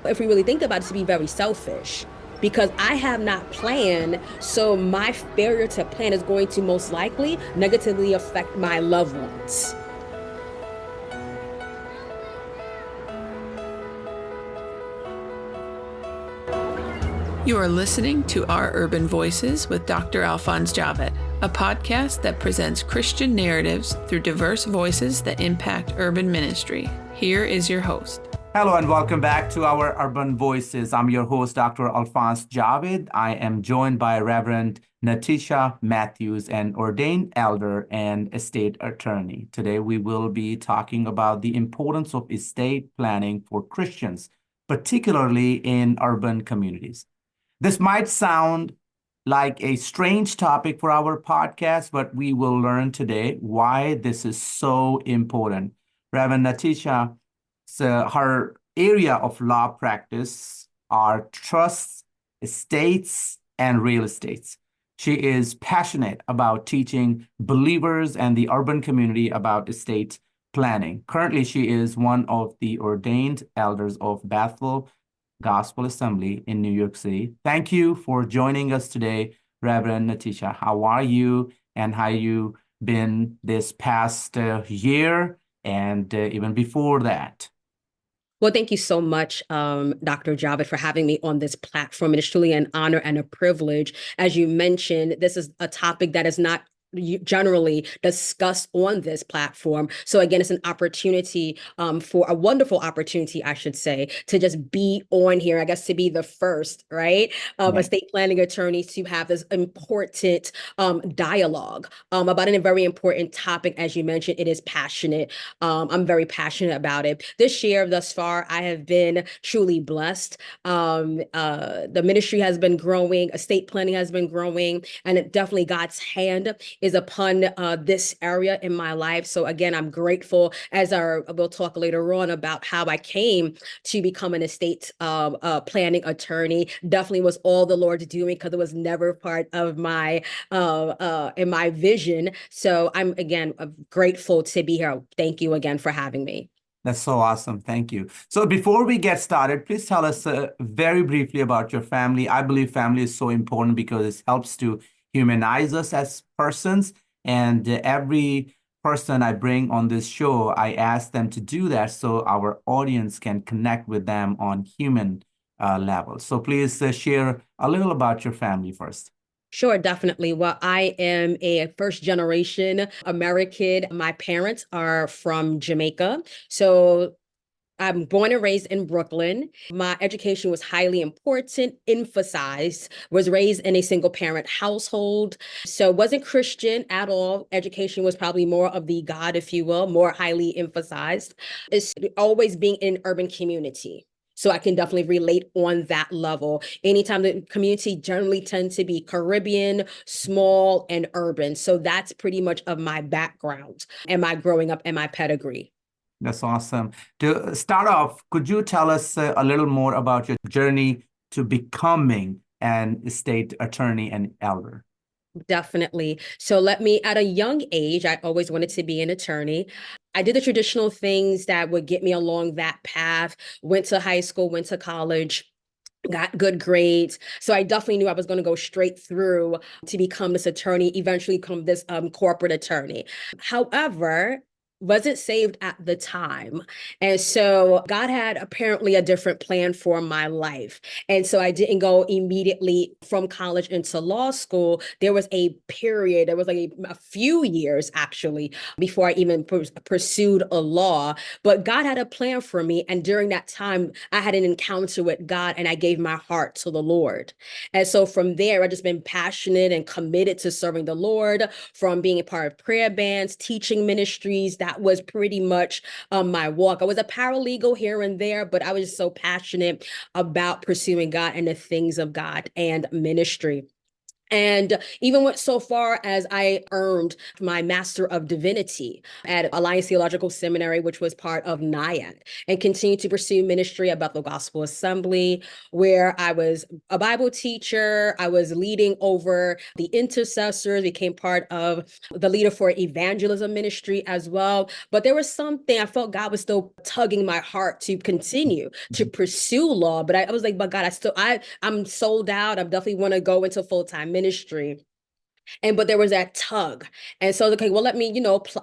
if we really think about it, to be very selfish because I have not planned. So my failure to plan is going to most likely negatively affect my loved ones. You are listening to Our Urban Voices with Dr. Alphonse Javed, a podcast that presents Christian narratives through diverse voices that impact urban ministry. Here is your host. Hello and welcome back to Our Urban Voices. I'm your host, Dr. Alphonse Javed. I am joined by Reverend Natisha Matthews, an ordained elder and estate attorney. Today we will be talking about the importance of estate planning for Christians, particularly in urban communities. This might sound like a strange topic for our podcast, but we will learn today why this is so important. Reverend Natisha, her area of law practice are trusts, estates, and real estates. She is passionate about teaching believers and the urban community about estate planning. Currently, she is one of the ordained elders of Bethel Gospel Assembly in New York City. Thank you for joining us today, Reverend Natisha. How are you and how you been this past year and even before that? Well, thank you so much, Dr. Javed, for having me on this platform. It is truly an honor and a privilege. As you mentioned, this is a topic that is not generally discussed on this platform. So again, it's an opportunity for a wonderful opportunity, I should say, to just be on here, I guess to be the first, right, estate planning attorney to have this important dialogue about a very important topic. As you mentioned, it is passionate. I'm very passionate about it. This year thus far, I have been truly blessed. The ministry has been growing, estate planning has been growing, and it definitely God's hand is upon this area in my life. So again, I'm grateful, as we'll talk later on about how I came to become an estate planning attorney. Definitely was all the Lord's doing because it was never part of my in my vision. So I'm again grateful to be here. Thank you again for having me. That's so awesome. Thank you. So before we get started, please tell us very briefly about your family. I believe family is so important because it helps to humanize us as persons. And every person I bring on this show, I ask them to do that so our audience can connect with them on human level. So please share a little about your family first. Sure, definitely. Well, I am a first generation American. My parents are from Jamaica. So I'm born and raised in Brooklyn. My education was highly important, emphasized, was raised in a single parent household. So wasn't Christian at all. Education was probably more of the God, if you will, more highly emphasized. It's always being in an urban community. So I can definitely relate on that level. Anytime the community generally tends to be Caribbean, small, and urban. So that's pretty much of my background and my growing up and my pedigree. That's awesome. To start off, could you tell us a little more about your journey to becoming an estate attorney and elder? Definitely. So at a young age, I always wanted to be an attorney. I did the traditional things that would get me along that path, went to high school, went to college, got good grades. So I definitely knew I was going to go straight through to become this attorney, eventually become this corporate attorney. However, wasn't saved at the time. And so God had apparently a different plan for my life. And so I didn't go immediately from college into law school. There was a period, there was like a few years actually before I even pursued a law. But God had a plan for me. And during that time, I had an encounter with God and I gave my heart to the Lord. And so from there, I've just been passionate and committed to serving the Lord, from being a part of prayer bands, teaching ministries. That was pretty much my walk. I was a paralegal here and there, but I was so passionate about pursuing God and the things of God and ministry. And even went so far as I earned my Master of Divinity at Alliance Theological Seminary, which was part of NIAT, and continued to pursue ministry at Bethel Gospel Assembly, where I was a Bible teacher. I was leading over the intercessors, became part of the leader for evangelism ministry as well. But there was something I felt God was still tugging my heart to continue to pursue law. But I was like, but God, I'm sold out. I definitely want to go into full-time ministry. But there was that tug. And so, okay, well, let me,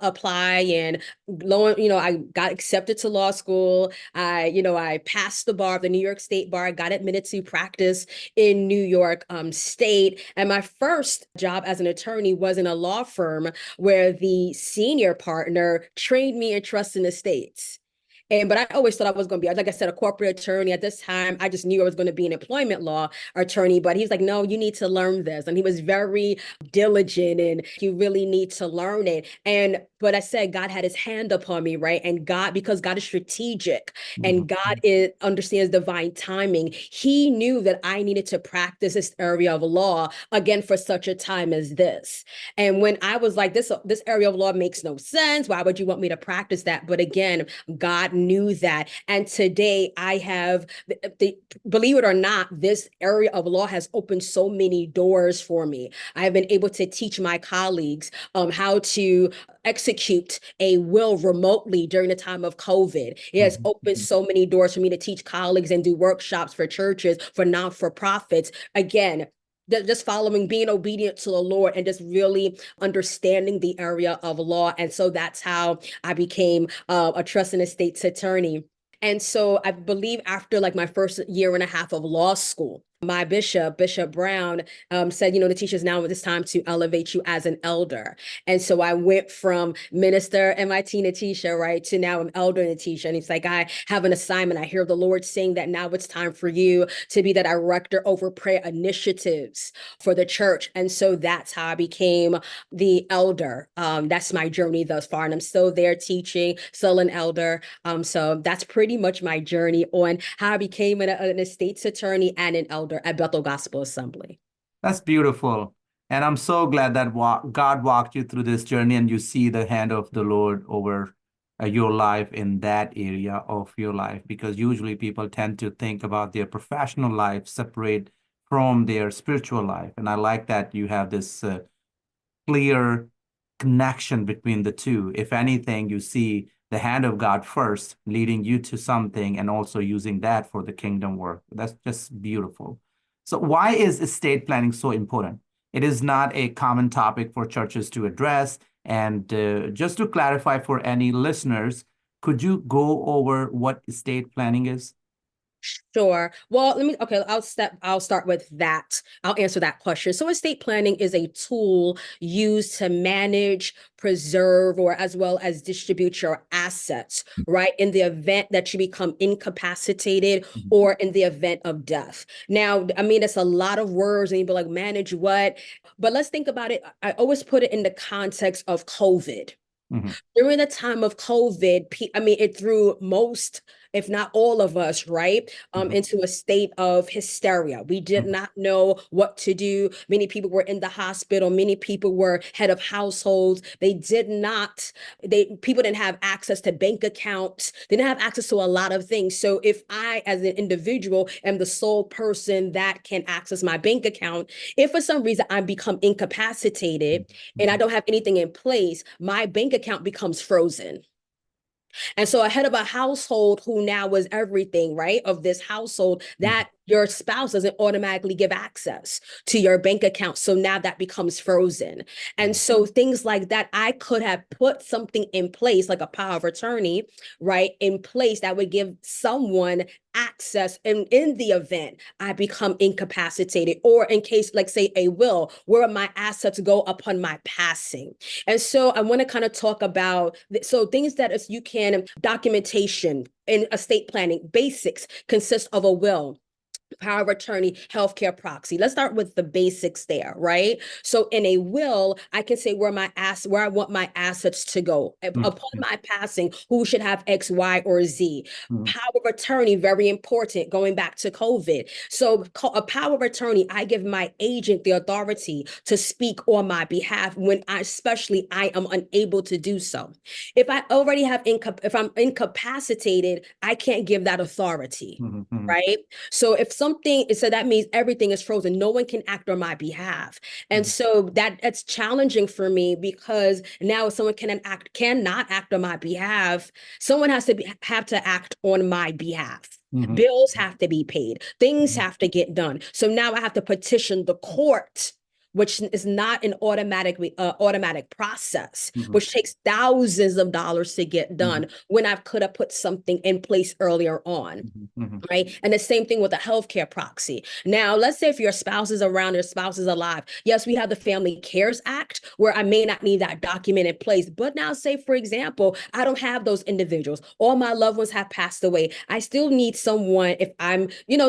apply. And I got accepted to law school. I passed the bar, the New York State bar, got admitted to practice in New York State. And my first job as an attorney was in a law firm where the senior partner trained me in trust in estates. But I always thought I was going to be, like I said, a corporate attorney. At this time, I just knew I was going to be an employment law attorney. But he was like, no, you need to learn this. And he was very diligent, and you really need to learn it. But I said, God had his hand upon me, right? And because God is strategic and God understands divine timing, he knew that I needed to practice this area of law again for such a time as this. And when I was like, this area of law makes no sense. Why would you want me to practice that? But again, God knew that. And today I have, believe it or not, this area of law has opened so many doors for me. I have been able to teach my colleagues how to execute a will remotely during the time of COVID. It has opened so many doors for me to teach colleagues and do workshops for churches, for non-for-profits. Again, just following, being obedient to the Lord, and just really understanding the area of law. And so that's how I became a trust and estates attorney. And so I believe after like my first year and a half of law school, my Bishop Brown, said, Natisha, now it's time to elevate you as an elder. And so I went from minister MIT Natisha, right, to now I'm elder Natisha. And it's like, I have an assignment. I hear the Lord saying that now it's time for you to be the director over prayer initiatives for the church. And so that's how I became the elder. That's my journey thus far. And I'm still there teaching, still an elder. So that's pretty much my journey on how I became an estates attorney and an elder at Bethel Gospel Assembly. That's beautiful. And I'm so glad that God walked you through this journey and you see the hand of the Lord over your life in that area of your life, because usually people tend to think about their professional life separate from their spiritual life. And I like that you have this clear connection between the two. If anything, you see the hand of God first leading you to something and also using that for the kingdom work. That's just beautiful. So why is estate planning so important? It is not a common topic for churches to address. And just to clarify for any listeners, could you go over what estate planning is? Sure. Well, I'll start with that. I'll answer that question. So estate planning is a tool used to manage, preserve, or as well as distribute your assets, right? In the event that you become incapacitated or in the event of death. Now, I mean, it's a lot of words and you'd be like, manage what? But let's think about it. I always put it in the context of COVID. During the time of COVID, it threw most, if not all of us, right, into a state of hysteria. We did not know what to do. Many people were in the hospital. Many people were head of households. People didn't have access to bank accounts. They didn't have access to a lot of things. So if I, as an individual, am the sole person that can access my bank account, if for some reason I become incapacitated and I don't have anything in place, my bank account becomes frozen. And so a head of a household who now was everything, right, of this household, that your spouse doesn't automatically give access to your bank account. So now that becomes frozen. And so things like that, I could have put something in place, like a power of attorney, right, in place that would give someone access in the event I become incapacitated, or in case, like say a will, where my assets go upon my passing. And so I want to kind of talk about, so things that you can, documentation in estate planning, basics consist of a will. power of attorney, healthcare proxy. Let's start with the basics there, right? So in a will, I can say where I want my assets to go. Upon my passing, who should have X, Y, or Z. Power of attorney, very important, going back to COVID. So a power of attorney, I give my agent the authority to speak on my behalf when especially I am unable to do so. If I already have if I'm incapacitated, I can't give that authority. Right? So so that means everything is frozen. No one can act on my behalf. And so that's challenging for me, because now if someone cannot act on my behalf, someone have to act on my behalf. Bills have to be paid. Things have to get done. So now I have to petition the court, which is not an automatic process, which takes thousands of dollars to get done when I could have put something in place earlier on. Right. And the same thing with a healthcare proxy. Now, let's say if your spouse is around, your spouse is alive. Yes, we have the Family Cares Act where I may not need that document in place. But now, say, for example, I don't have those individuals. All my loved ones have passed away. I still need someone, if I'm,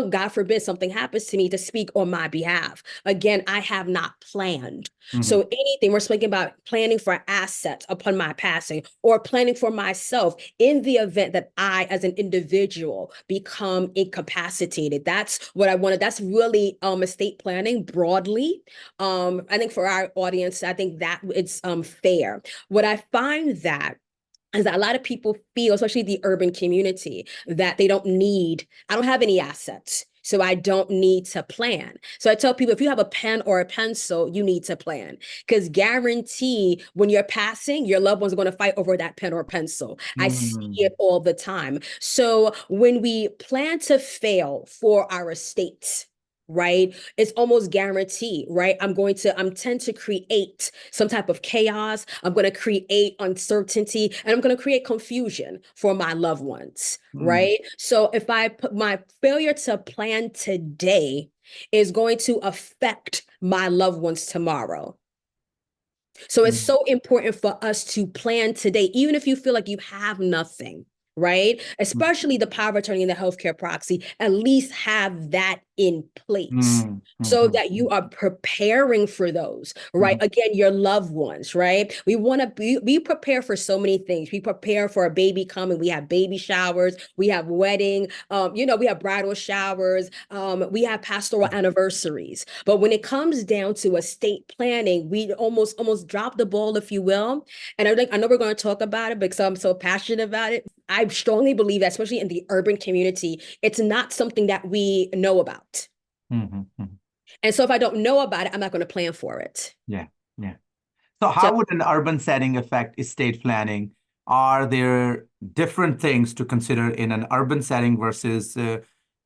God forbid something happens to me, to speak on my behalf. Again, I have not planned. So anything, we're speaking about planning for assets upon my passing, or planning for myself in the event that I, as an individual, become incapacitated. That's what I wanted. That's really estate planning broadly. I think for our audience, I think that it's fair. What I find is that a lot of people feel, especially the urban community, that I don't have any assets, so I don't need to plan. So I tell people, if you have a pen or a pencil, you need to plan, because guarantee when you're passing, your loved ones are going to fight over that pen or pencil. I see it all the time. So when we plan to fail for our estate, right, it's almost guaranteed, right? I'm tend to create some type of chaos. I'm going to create uncertainty, and I'm going to create confusion for my loved ones, right? So if I put my failure to plan today is going to affect my loved ones tomorrow. So it's so important for us to plan today, even if you feel like you have nothing, right? Especially the power of attorney and the healthcare proxy, at least have that in place so that you are preparing for those, right? Again, your loved ones, right? We want to be prepared for so many things. We prepare for a baby coming. We have baby showers. We have wedding. We have bridal showers. We have pastoral anniversaries. But when it comes down to estate planning, we almost drop the ball, if you will. And I know we're going to talk about it because I'm so passionate about it. I strongly believe that, especially in the urban community, it's not something that we know about. And so if I don't know about it, I'm not going to plan for it. Yeah. So how would an urban setting affect estate planning? Are there different things to consider in an urban setting versus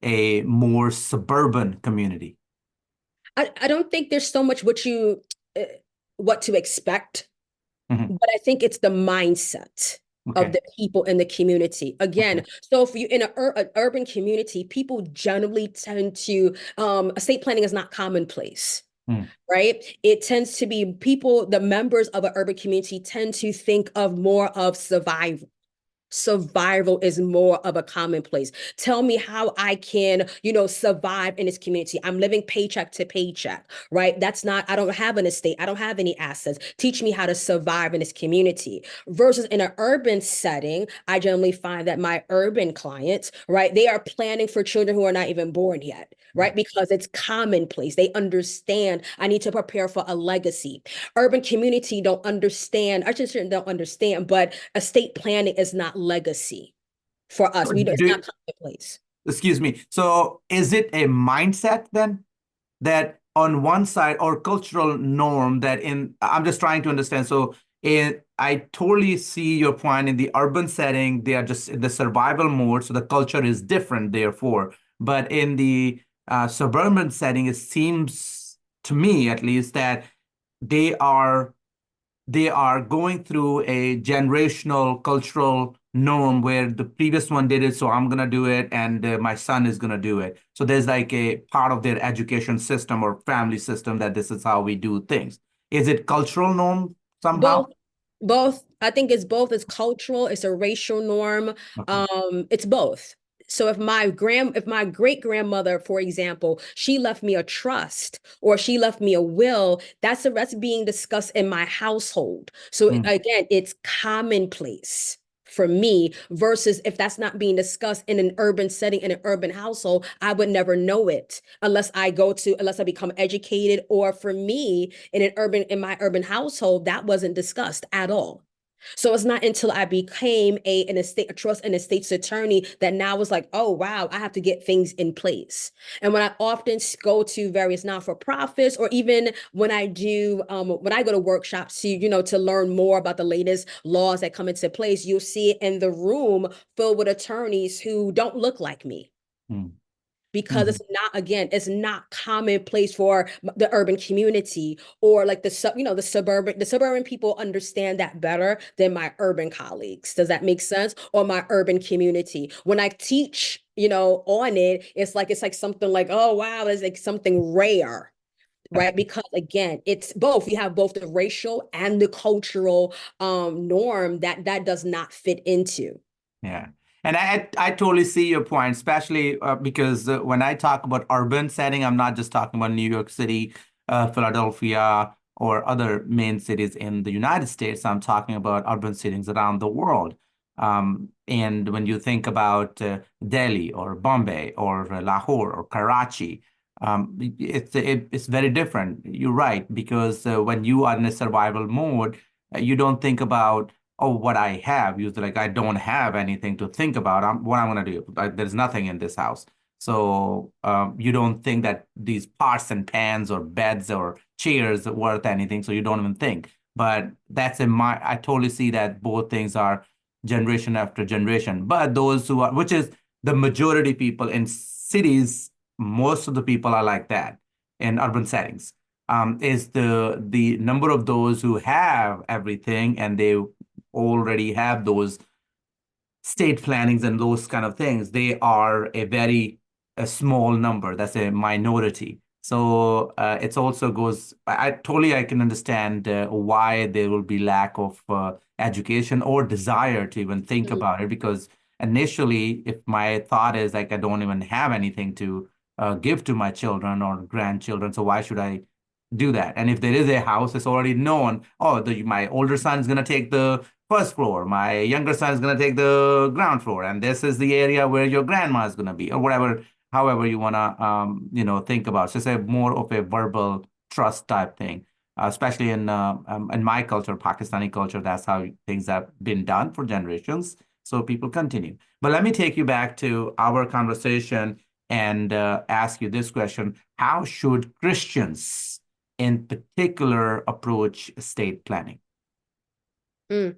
a more suburban community? I don't think there's so much what to expect, but I think it's the mindset of the people in the community. Again, so if you're in an urban community, people generally tend to, estate planning is not commonplace, right? It tends to be the members of an urban community tend to think of more of survival. Survival is more of a commonplace. Tell me how I can, survive in this community. I'm living paycheck to paycheck, right? I don't have an estate. I don't have any assets. Teach me how to survive in this community. Versus in an urban setting, I generally find that my urban clients, right, they are planning for children who are not even born yet, right? Because it's commonplace. They understand I need to prepare for a legacy. Urban community don't understand, but estate planning is not legacy for us. It's not commonplace. Excuse me. So is it a mindset then that on one side, or cultural norm I'm just trying to understand. So I totally see your point. In the urban setting, they are just in the survival mode. So the culture is different, therefore. But in the suburban setting, it seems to me, at least, that they are going through a generational cultural norm where the previous one did it, so I'm going to do it, and my son is going to do it. So there's like a part of their education system or family system that this is how we do things. Is it cultural norm somehow? Both. I think it's both. It's cultural. It's a racial norm. It's both. So if my great grandmother, for example, she left me a trust or she left me a will, that's being discussed in my household. So Mm. again, it's commonplace for me versus if that's not being discussed in an urban setting, in an urban household, I would never know it unless I become educated, or for me in my urban household, that wasn't discussed at all. So it's not until I became a trust and estates attorney that now was like, oh wow, I have to get things in place. And when I often go to various not-for-profits, or even when I go to workshops to learn more about the latest laws that come into place, you'll see it in the room filled with attorneys who don't look like me, Mm. because Mhm. it's not commonplace for the urban community, or like the suburban people understand that better than my urban colleagues. Does that make sense? Or my urban community. When I teach, on it, it's like something like, oh wow, it's like something rare. Right. Because again, it's both. You have both the racial and the cultural norm that does not fit into. Yeah. And I totally see your point, especially because when I talk about urban setting, I'm not just talking about New York City, Philadelphia, or other main cities in the United States. I'm talking about urban settings around the world. And when you think about Delhi or Bombay or Lahore or Karachi, it's very different. You're right, because when you are in a survival mode, you don't think about, oh, what I have. Usually, like, I don't have anything to think about. What I'm going to do. There's nothing in this house. So you don't think that these pots and pans or beds or chairs are worth anything. So you don't even think. But I totally see that both things are generation after generation. But those which is the majority people in cities, most of the people are like that in urban settings. Is the number of those who have everything and they already have those state plannings and those kind of things, they are a small number. That's a minority. So it's also goes. I can understand why there will be lack of education or desire to even think Mhm. about it, because initially, if my thought is like I don't even have anything to give to my children or grandchildren, so why should I do that? And if there is a house, it's already known. Oh, my older son is gonna take the first floor. My younger son is going to take the ground floor, and this is the area where your grandma is going to be, or whatever, however you want to, think about. So it's a more of a verbal trust type thing, especially in my culture, Pakistani culture. That's how things have been done for generations. So people continue. But let me take you back to our conversation and ask you this question: how should Christians, in particular, approach estate planning? Mm.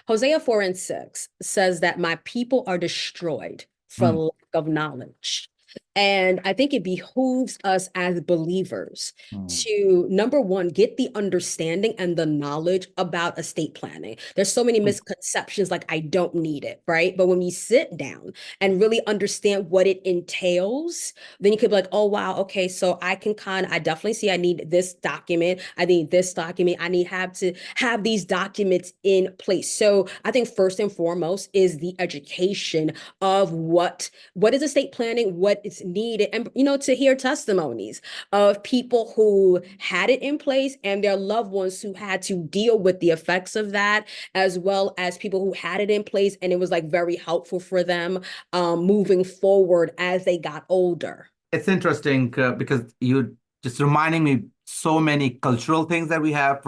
Hosea 4:6 says that my people are destroyed for Mm, lack of knowledge. And I think it behooves us as believers mm, to, number one, get the understanding and the knowledge about estate planning. There's so many mm. misconceptions, like I don't need it, right? But when we sit down and really understand what it entails, then you could be like, oh, wow, okay, so I definitely see I need this document. I need this document. Have to have these documents in place. So I think first and foremost is the education of what is estate planning, what is needed, and to hear testimonies of people who had it in place and their loved ones who had to deal with the effects of that, as well as people who had it in place and it was like very helpful for them moving forward as they got older. It's interesting because you just reminding me so many cultural things that we have.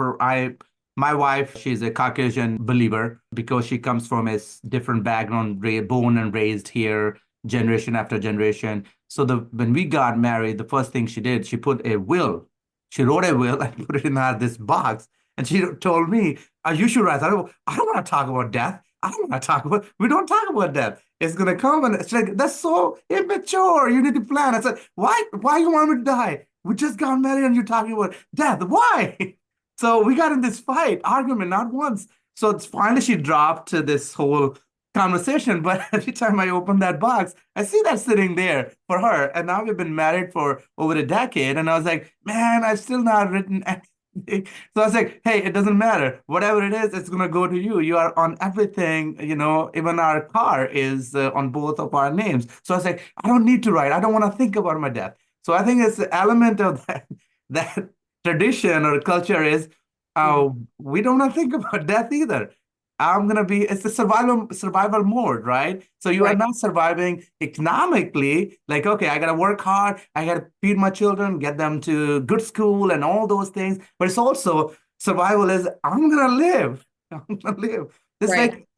My wife, she's a Caucasian believer because she comes from a different background, born and raised here, generation after generation. So when we got married, the first thing she did, she put a will. She wrote a will and put it in this box. And she told me, you should write that. I don't want to talk about death. I don't want to talk about, we don't talk about death. It's gonna come, and it's like, that's so immature. You need to plan. I said, why you want me to die? We just got married and you're talking about death. Why? So we got in this fight, argument, not once. So finally she dropped this whole conversation. But every time I open that box, I see that sitting there for her. And now we've been married for over a decade. And I was like, man, I've still not written anything So I was like, hey, it doesn't matter. Whatever it is, it's going to go to you. You are on everything, even our car is on both of our names. So I was like, I don't need to write. I don't want to think about my death. So I think it's the element of that tradition or culture is Mhm. we don't want to think about death either. It's the survival mode, right? So you are Right. not surviving economically, like, okay, I gotta work hard, I gotta feed my children, get them to good school and all those things. But it's also survival is I'm gonna live. I'm gonna live. It's Right. like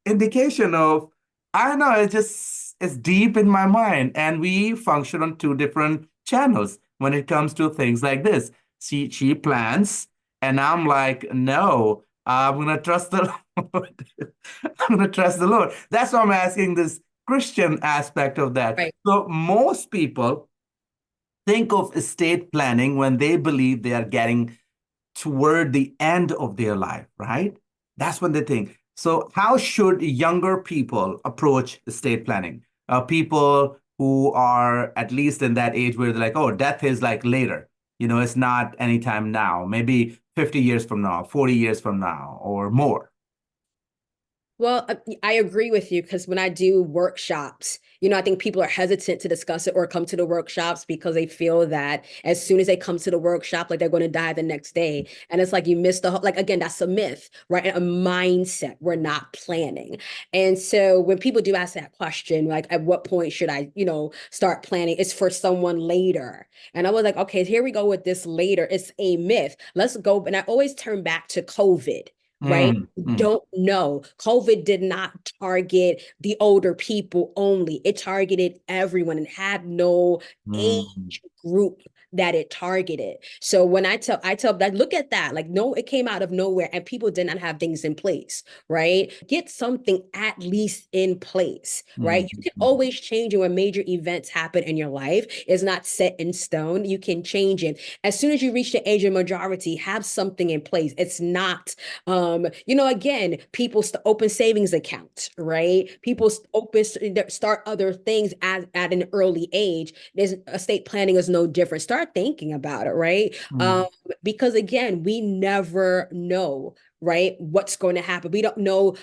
indication of, I don't know, it's deep in my mind. And we function on two different channels when it comes to things like this. She plans, and I'm like, no. I'm gonna trust the Lord. I'm gonna trust the Lord. That's why I'm asking this Christian aspect of that. Right. So most people think of estate planning when they believe they are getting toward the end of their life, right? That's when they think. So how should younger people approach estate planning? People who are at least in that age where they're like, oh, death is like later. It's not anytime now, maybe 50 years from now, 40 years from now, or more. Well, I agree with you because when I do workshops, I think people are hesitant to discuss it or come to the workshops because they feel that as soon as they come to the workshop, like they're going to die the next day. And it's like you miss the whole, like, again, that's a myth, right? And a mindset. We're not planning. And so when people do ask that question, like, at what point should I, start planning? It's for someone later. And I was like, okay, here we go with this later. It's a myth. Let's go. And I always turn back to COVID. Right? Mm, mm, Don't know. COVID did not target the older people only. It targeted everyone and had no mm, age group that it targeted. So when I tell that, look at that. Like, no, it came out of nowhere and people did not have things in place, right? Get something at least in place, right? mm, You can mm, always change it when major events happen in your life. It's not set in stone. You can change it. As soon as you reach the age of majority, have something in place. It's not again, people open savings accounts, right? People start other things at an early age. There's estate planning is no different. Start thinking about it, right? mm, Because again, we never know, right, what's going to happen. We don't know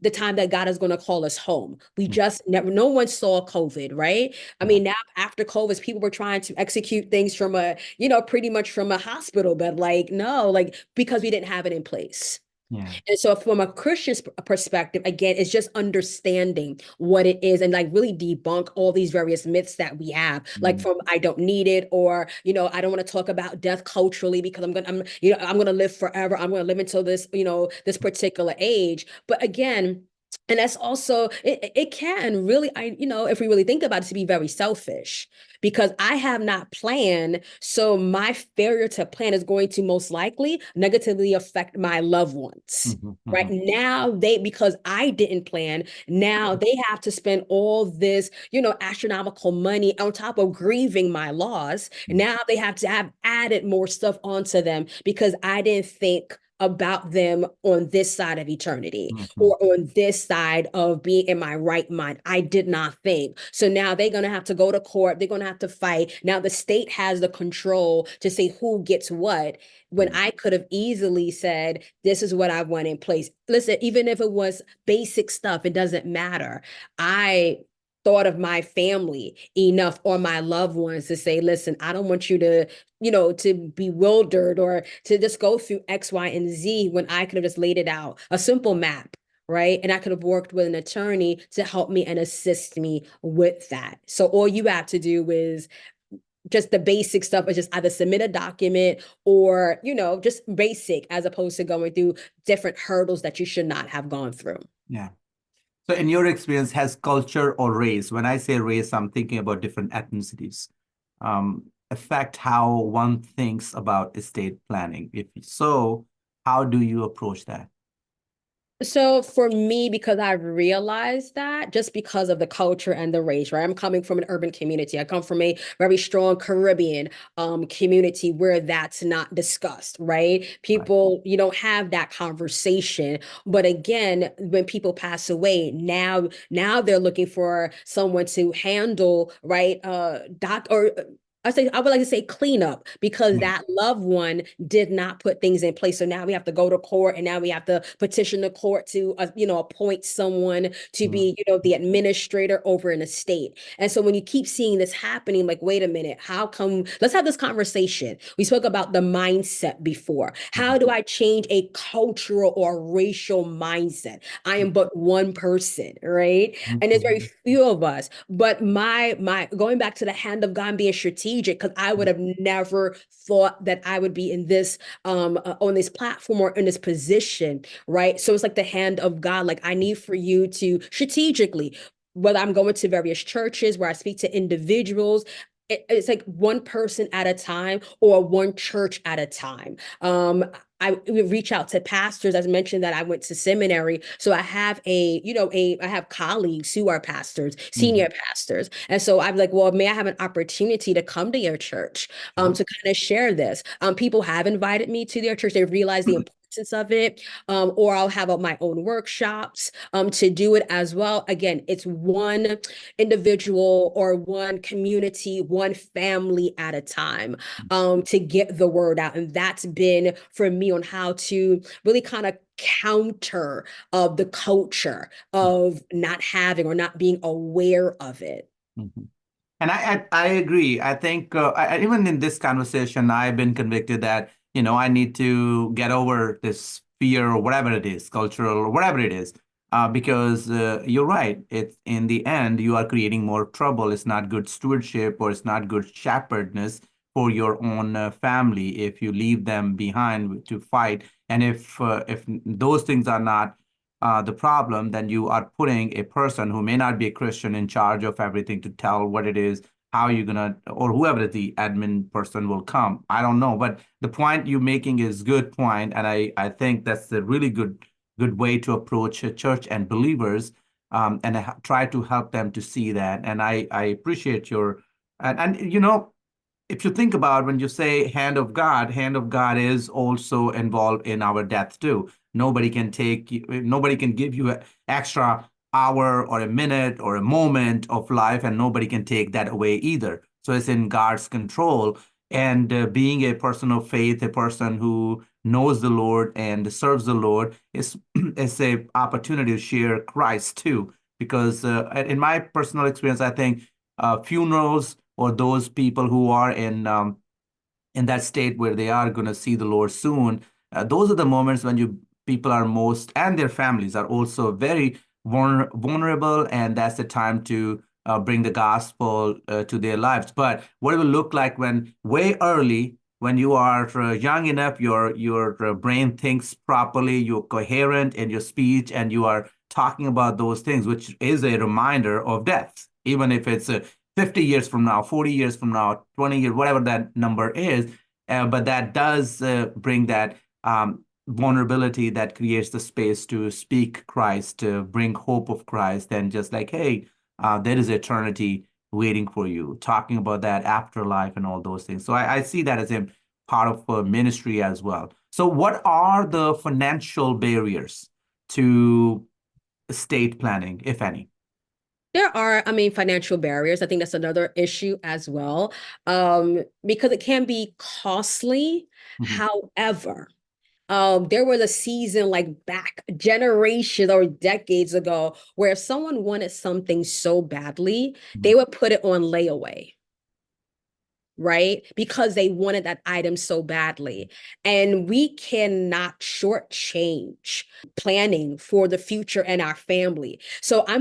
the time that God is going to call us home. We mm. just never, no one saw COVID, right? I Yeah, mean, now after COVID, people were trying to execute things from pretty much from a hospital bed. Like, no, like, because we didn't have it in place. yeah. And so from a Christian perspective, again, it's just understanding what it is and like really debunk all these various myths that we have, like Mm, from I don't need it, or, I don't want to talk about death culturally because I'm gonna live forever. I'm gonna live until this particular age. But again, and that's also it can really, if we really think about it, to be very selfish because I have not planned. So my failure to plan is going to most likely negatively affect my loved ones. mhm, Right mhm, now, because I didn't plan, now they have to spend all this, astronomical money on top of grieving my loss. mm, Now they have to have added more stuff onto them because I didn't think about them on this side of eternity mhm, or on this side of being in my right mind. I did not think. So now they're going to have to go to court. They're going to have to fight. Now the state has the control to say who gets what when mm, I could have easily said, this is what I want in place. Listen, even if it was basic stuff, it doesn't matter. I thought of my family enough or my loved ones to say, listen, I don't want you to bewildered or to just go through X, Y, and Z when I could have just laid it out, a simple map, right? And I could have worked with an attorney to help me and assist me with that. So all you have to do is just the basic stuff is just either submit a document or, just basic as opposed to going through different hurdles that you should not have gone through. yeah. So in your experience, has culture or race, when I say race, I'm thinking about different ethnicities, affect how one thinks about estate planning? If so, how do you approach that? So for me, because I realized that just because of the culture and the race, right? I'm coming from an urban community. I come from a very strong Caribbean community where that's not discussed, right? Right. People, you don't have that conversation. But again, when people pass away, now they're looking for someone to handle, right? Doc or I would like to say cleanup, because Mm. that loved one did not put things in place. So now we have to go to court, and now we have to petition the court to, appoint someone to Mm. be, the administrator over an estate. And so when you keep seeing this happening, like, wait a minute, how come? Let's have this conversation. We spoke about the mindset before. How do I change a cultural or racial mindset? I am but one person, right? And there's very Mhm. few of us. But my going back to the hand of God being strategic, because I would have never thought that I would be in this on this platform or in this position, right? So it's like the hand of God. Like, I need for you to strategically, whether I'm going to various churches where I speak to individuals, it's like one person at a time or one church at a time. I would reach out to pastors. As mentioned, that I went to seminary, so I have I have colleagues who are pastors, Mhm. senior pastors, and so I'm like, well, may I have an opportunity to come to your church, Sure. to kind of share this? People have invited me to their church. They realize the importance of it, or I'll have my own workshops, to do it as well. Again, it's one individual or one community, one family at a time, to get the word out. And that's been for me on how to really kind of counter the culture of not having or not being aware of it. Mhm. And I agree. I think even in this conversation, I've been convicted that, I need to get over this fear or whatever it is, cultural or whatever it is, because you're right. It's in the end, you are creating more trouble. It's not good stewardship, or it's not good shepherdness for your own family if you leave them behind to fight. And if those things are not the problem, then you are putting a person who may not be a Christian in charge of everything to tell what it is, how you're gonna, or whoever the admin person will come. I don't know, but the point you're making is good point, and I think that's a really good way to approach a church and believers, and try to help them to see that. And I appreciate your and if you think about when you say hand of God is also involved in our death too. Nobody can give you an extra hour or a minute or a moment of life, and nobody can take that away either. So it's in God's control. And being a person of faith, a person who knows the Lord and serves the Lord, is a opportunity to share Christ too. Because in my personal experience, I think funerals, or those people who are in that state where they are going to see the Lord soon, those are the moments when you people are most, and their families are also very vulnerable, and that's the time to bring the gospel to their lives. But what it will look like when way early, when you are young enough, your brain thinks properly, you're coherent in your speech, and you are talking about those things, which is a reminder of death, even if it's 50 years from now, 40 years from now, 20 years, whatever that number is. But that does bring that vulnerability that creates the space to speak Christ, to bring hope of Christ, and just like, hey, there is eternity waiting for you, talking about that afterlife and all those things. So I see that as a part of ministry as well. So, what are the financial barriers to estate planning, if any? There are, financial barriers. I think that's another issue as well, because it can be costly. Mhm. However, there was a season like back generations or decades ago where if someone wanted something so badly, Mhm. they would put it on layaway, right? Because they wanted that item so badly. And we cannot shortchange planning for the future and our family. So I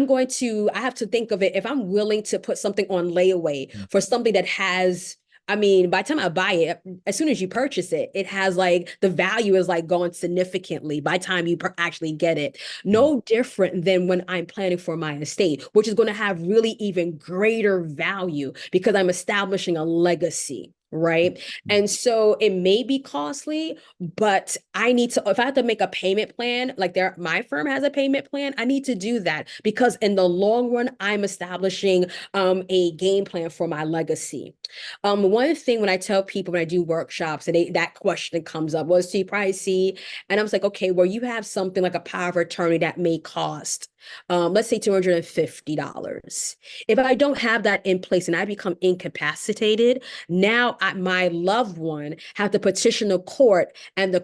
have to think of it, if I'm willing to put something on layaway for something that has, by the time I buy it, as soon as you purchase it, it has like the value is like gone significantly by the time you actually get it. No different than when I'm planning for my estate, which is going to have really even greater value because I'm establishing a legacy. Right. And so it may be costly, but I need to, if I have to make a payment plan, like my firm has a payment plan, I need to do that because in the long run, I'm establishing a game plan for my legacy. One thing when I tell people when I do workshops and that question comes up, was too pricey? And I was like, okay, well, you have something like a power of attorney that may cost let's say $250. If I don't have that in place and I become incapacitated, now my loved one have to petition the court and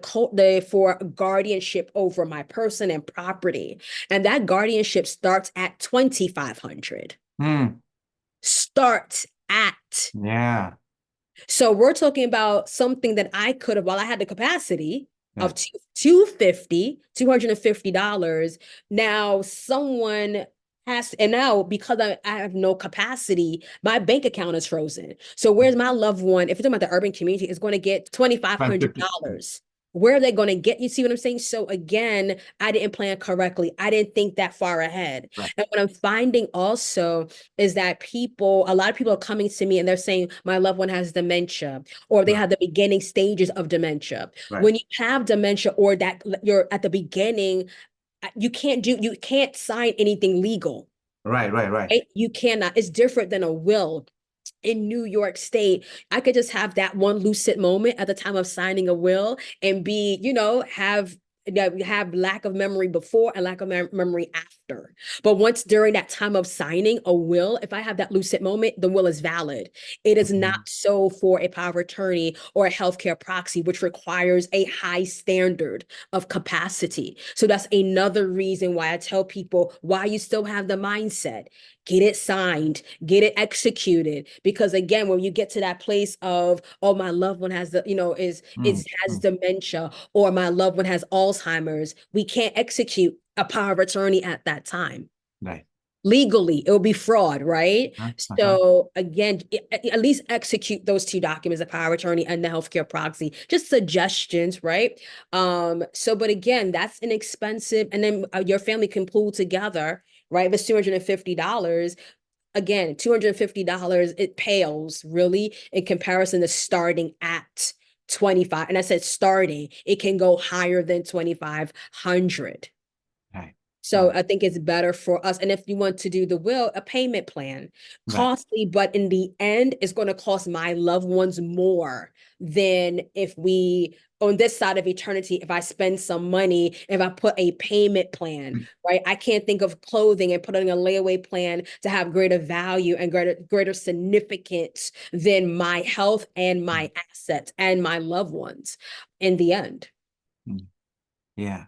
for guardianship over my person and property. And that guardianship starts at 2,500. Starts at. Yeah. So we're talking about something that I could have, while I had the capacity of $250. Now someone has, and now because I have no capacity, my bank account is frozen. So where's my loved one? If you're talking about the urban community, is going to get $2,500. Where are they going to get? You see what I'm saying? So again, I didn't plan correctly. I didn't think that far ahead. Right. And what I'm finding also is that a lot of people are coming to me and they're saying, my loved one has dementia, or they have the beginning stages of dementia. Right. When you have dementia, or that you're at the beginning, you can't sign anything legal. Right. You cannot. It's different than a will. In New York State, I could just have that one lucid moment at the time of signing a will and have lack of memory before and lack of memory after. But once during that time of signing a will, if I have that lucid moment, the will is valid. It is not so for a power of attorney or a healthcare proxy, which requires a high standard of capacity. So that's another reason why I tell people why you still have the mindset. Get it signed, get it executed. Because again, when you get to that place of, oh, my loved one has has dementia, or my loved one has Alzheimer's, we can't execute a power of attorney at that time. Right. Legally, it will be fraud, right? So again, at least execute those two documents, the power of attorney and the healthcare proxy, just suggestions, right? But again, that's inexpensive. And then your family can pool together, right? If it's $250, again, $250, it pales really in comparison to starting at 25. And I said starting, it can go higher than 2,500. Right. So I think it's better for us. And if you want to do the will, a payment plan, costly, but in the end, it's going to cost my loved ones more than if we, on this side of eternity, if I spend some money, if I put a payment plan, right? I can't think of clothing and putting a layaway plan to have greater value and greater significance than my health and my assets and my loved ones in the end. Yeah,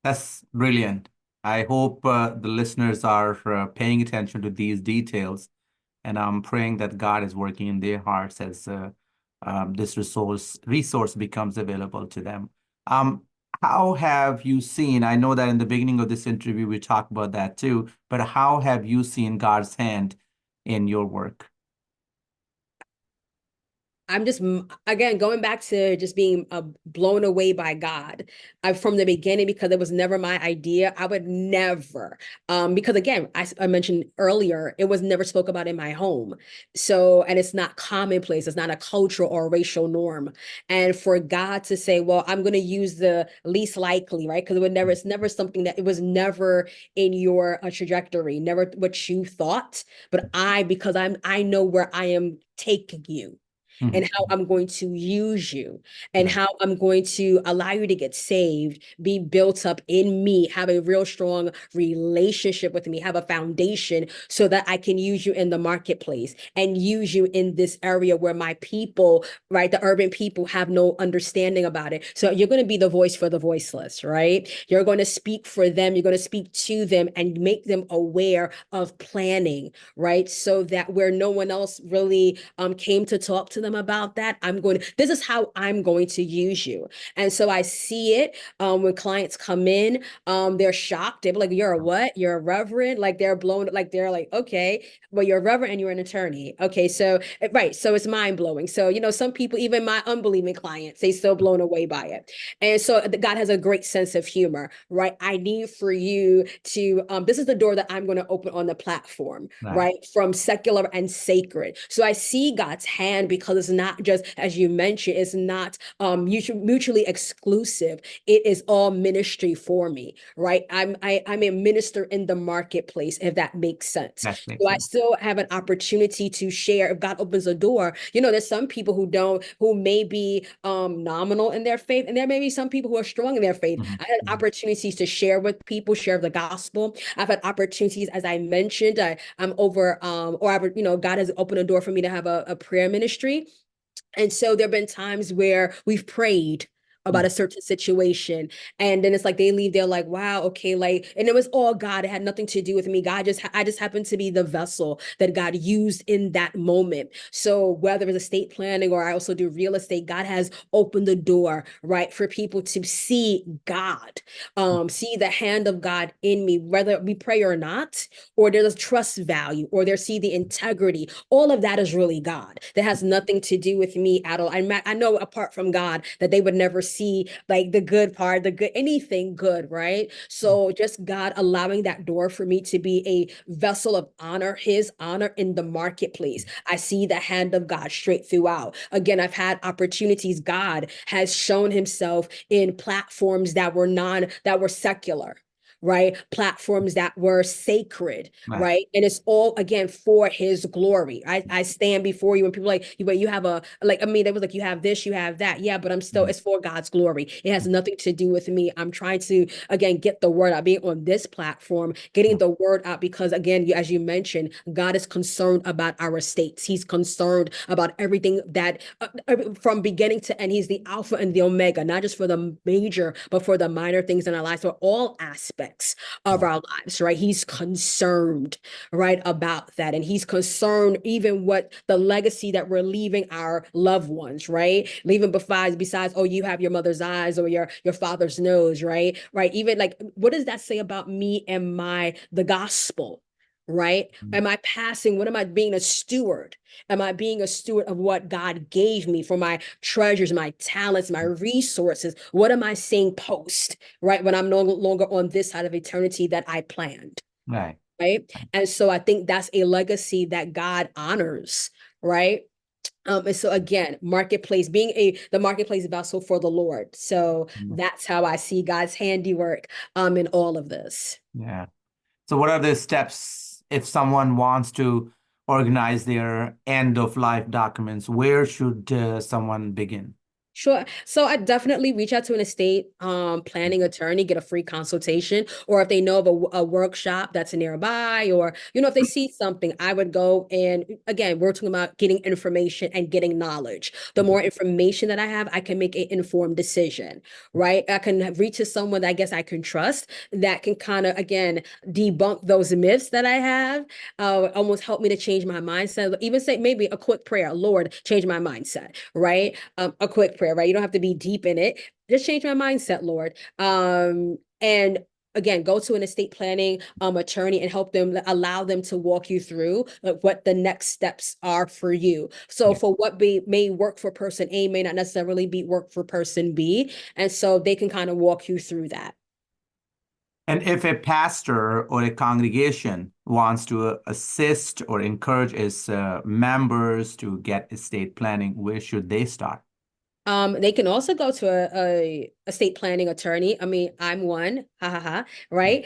that's brilliant. I hope the listeners are paying attention to these details, and I'm praying that God is working in their hearts as this resource becomes available to them. How have you seen, I know that in the beginning of this interview, we talked about that too, but how have you seen God's hand in your work? I'm just, again, going back to just being blown away by God from the beginning, because it was never my idea. I would never, because again, I mentioned earlier, it was never spoke about in my home. So, and it's not commonplace. It's not a cultural or racial norm. And for God to say, well, I'm going to use the least likely, right? Because it's never something that, it was never in your trajectory, never what you thought, but because I know where I am taking you. And how I'm going to use you, and how I'm going to allow you to get saved, be built up in me, have a real strong relationship with me, have a foundation so that I can use you in the marketplace and use you in this area where my people, right, the urban people have no understanding about it. So you're going to be the voice for the voiceless, right? You're going to speak for them. You're going to speak to them and make them aware of planning, right? So that where no one else really came to talk to them about that, this is how I'm going to use you. And so I see it when clients come in, they're shocked. They're like, you're a what? You're a reverend? Like they're blown, like they're like, okay, well, you're a reverend and you're an attorney. Okay, so, right. So it's mind blowing. So, some people, even my unbelieving clients, they still blown away by it. And so God has a great sense of humor, right? I need for you to, this is the door that I'm going to open on the platform, right? From secular and sacred. So I see God's hand because because it's not just, as you mentioned, it's not mutually exclusive. It is all ministry for me, right? I'm a minister in the marketplace, if that makes sense. That makes So I sense. still have an opportunity to share. If God opens a door, there's some people who may be nominal in their faith, and there may be some people who are strong in their faith. Mhm. I had Mhm. opportunities to share with people, share the gospel. I've had opportunities, as I mentioned, I'm over, God has opened a door for me to have a prayer ministry. And so there have been times where we've prayed about a certain situation, and then it's like they leave, they're like, wow, okay, like, and it was all God. It had nothing to do with me. I just happened to be the vessel that God used in that moment. So whether it's estate planning or I also do real estate, God has opened the door, right, for people to see God, see the hand of God in me, whether we pray or not, or there's a trust value, or they see the integrity. All of that is really God. That has nothing to do with me at all. I know apart from God that they would never see like the good part, the good, anything good, right? So just God allowing that door for me to be a vessel of honor, his honor in the marketplace. I see the hand of God straight throughout. Again, I've had opportunities. God has shown himself in platforms that were secular, right? Platforms that were sacred, Right. right? And it's all again for his glory. I stand before you and people like you, but you have it was like you have this, you have that. Yeah, but I'm still, Mhm. it's for God's glory. It has nothing to do with me. I'm trying to again get the word out, being on this platform, getting the word out, because again, as you mentioned, God is concerned about our states. He's concerned about everything that from beginning to end. He's the Alpha and the Omega, not just for the major, but for the minor things in our lives, for all aspects of our lives, right? He's concerned, right, about that. And he's concerned even what the legacy that we're leaving our loved ones, right? Leaving besides, oh, you have your mother's eyes or your father's nose, right? Right. Even like, what does that say about me and the gospel? Right? Am I passing? What am I being a steward? Am I being a steward of what God gave me for my treasures, my talents, my resources? What am I seeing post, right? When I'm no longer on this side of eternity that I planned, Right. right? And so I think that's a legacy that God honors, right? And so again, the marketplace vessel for the Lord. So Mhm. that's how I see God's handiwork in all of this. Yeah. So what are the steps if someone wants to organize their end of life documents? Where should someone begin? Sure. So I definitely reach out to an estate planning attorney, get a free consultation, or if they know of a workshop that's nearby, or if they see something, I would go. And again, we're talking about getting information and getting knowledge. The more information that I have, I can make an informed decision, right? I can reach to someone that I guess I can trust, that can kind of again debunk those myths that I have, almost help me to change my mindset. Even say maybe a quick prayer, Lord, change my mindset, right? A quick prayer, right? You don't have to be deep in it. Just change my mindset, Lord. And again, go to an estate planning attorney and allow them to walk you through like what the next steps are for you. So Yeah. for what may work for person A may not necessarily be work for person B. And so they can kind of walk you through that. And if a pastor or a congregation wants to assist or encourage its members to get estate planning, where should they start? They can also go to a estate planning attorney. I mean, I'm one, right?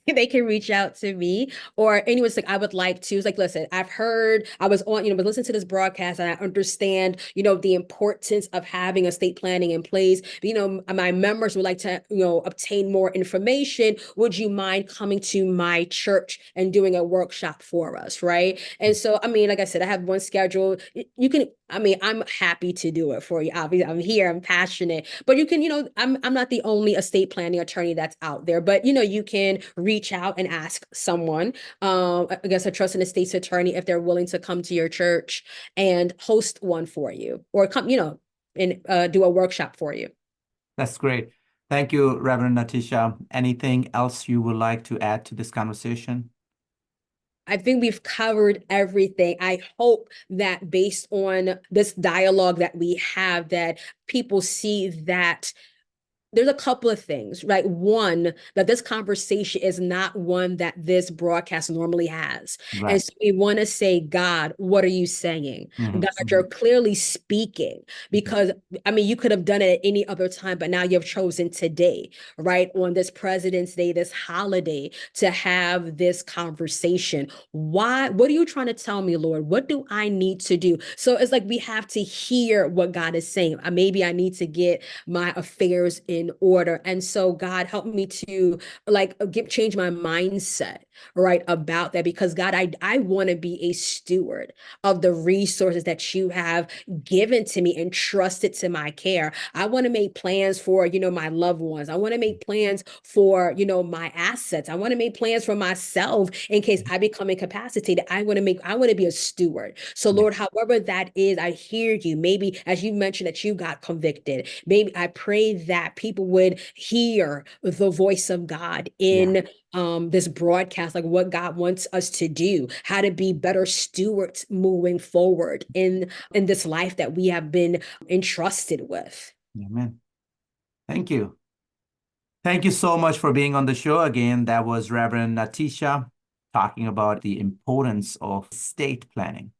They can reach out to me, or anyone's like, I would like to. It's like, listen, I've heard, I was on, was listening to this broadcast, and I understand, the importance of having estate planning in place. But, my members would like to, obtain more information. Would you mind coming to my church and doing a workshop for us, right? And so, I mean, like I said, I have one scheduled. You can, I mean, I'm happy to do it for you. Obviously, I'm here, I'm passionate, but you can, I'm not the only estate planning attorney that's out there, but you can reach out and ask someone, I guess a trust and estates attorney, if they're willing to come to your church and host one for you, or come, and do a workshop for you. That's great. Thank you, Reverend Natisha. Anything else you would like to add to this conversation? I think we've covered everything. I hope that based on this dialogue that we have, that people see that there's a couple of things, right? One, that this conversation is not one that this broadcast normally has. And Right. so we want to say, God, what are you saying? Mhm. God, you're clearly speaking, because I mean, you could have done it at any other time, but now you've chosen today, right? On this President's Day, this holiday, to have this conversation. Why? What are you trying to tell me, Lord? What do I need to do? So it's like we have to hear what God is saying. Maybe I need to get my affairs in order. And so God help me to change my mindset, right, about that, because God, I want to be a steward of the resources that you have given to me and trusted to my care. I want to make plans for, my loved ones. I want to make plans for, my assets. I want to make plans for myself in case I become incapacitated. I want to be a steward. So Lord, however that is, I hear you. Maybe as you mentioned that you got convicted, maybe I pray that people would hear the voice of God in this broadcast, like what God wants us to do, how to be better stewards moving forward in this life that we have been entrusted with. Amen. Thank you. Thank you so much for being on the show again. That was Reverend Natisha talking about the importance of estate planning.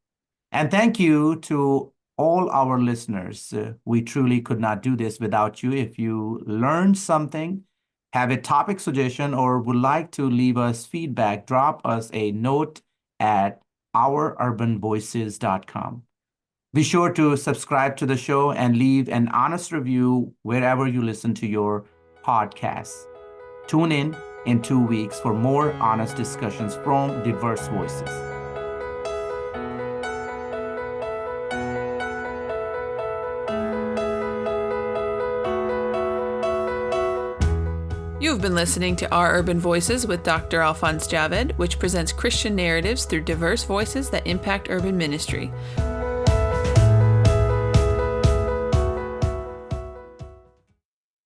And thank you to all our listeners. We truly could not do this without you. If you learned something, have a topic suggestion, or would like to leave us feedback, drop us a note at oururbanvoices.com. Be sure to subscribe to the show and leave an honest review wherever you listen to your podcasts. Tune in 2 weeks for more honest discussions from diverse voices. You've been listening to Our Urban Voices with Dr. Alphonse Javed, which presents Christian narratives through diverse voices that impact urban ministry.